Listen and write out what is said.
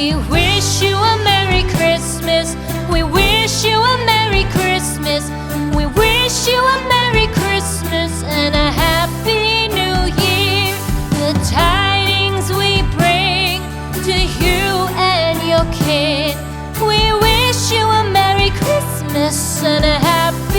We wish you a Merry Christmas. We wish you a Merry Christmas. We wish you a Merry Christmas and a Happy New Year. The tidings we bring to you and your kid. We wish you a Merry Christmas and a Happy